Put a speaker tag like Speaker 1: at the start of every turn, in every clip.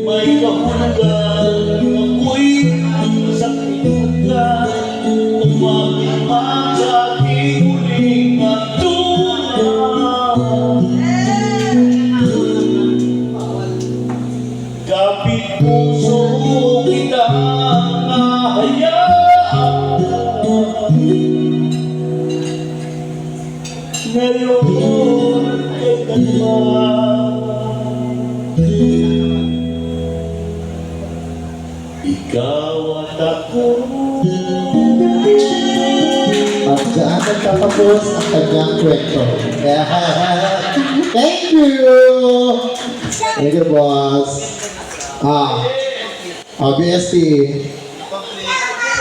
Speaker 1: may kahulugan, ako'y sakit na umakiman sa aking muling natunan. Kapit puso kita nahayaan, ngayon ay ikaw at ako.
Speaker 2: At dyan nagtatapos ang kanyang kwento. Thank you! Thank you, boss. BST.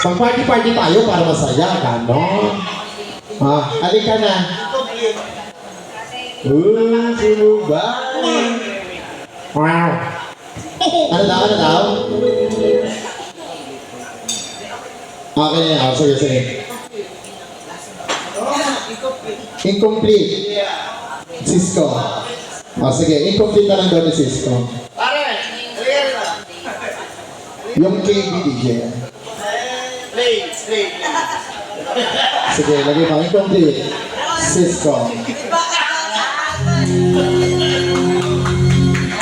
Speaker 2: Pag-party-party tayo para masaya, ganon. Halika na. Sinubay. Wow. Ano daw? Okay na, sige. Incomplete. Cisco. Sige, incomplete na lang daw ni Cisco. Yung KB DJ. Sige, lagi pa. Incomplete. Cisco.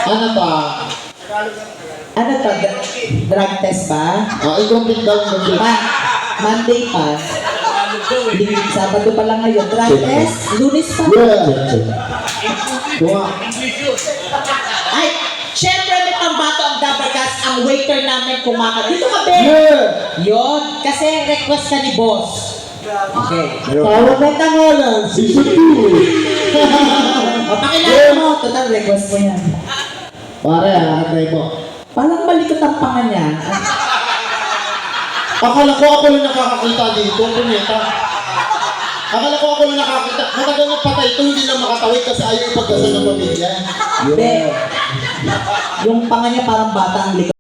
Speaker 2: Ano pa?
Speaker 3: Ano to? Drug test ba?
Speaker 2: Incomplete daw.
Speaker 3: Monday pa. Sabado pa lang ngayon. Drug test? Lunes pa.
Speaker 2: Kuha.
Speaker 3: Ay, syempre may pambato ang Dabarkas, ang waiter namin kumaka. Dito ka, Ben! Yun, kasi request ka ni boss. Okay.
Speaker 2: Tawag na tangalan. Season 2.
Speaker 3: Pakilala mo. Total request mo yan.
Speaker 2: Pare, try mo.
Speaker 3: Parang malikot ang panga niya.
Speaker 2: Akala ko ako lang nakakakita dito, punyeta. Akala ko ako lang nakakita. Matagal na patay ito, hindi lang makatawid kasi ayaw ipagdasal ng pamilya.
Speaker 3: Hindi. Yung panga niya parang bata ang likot.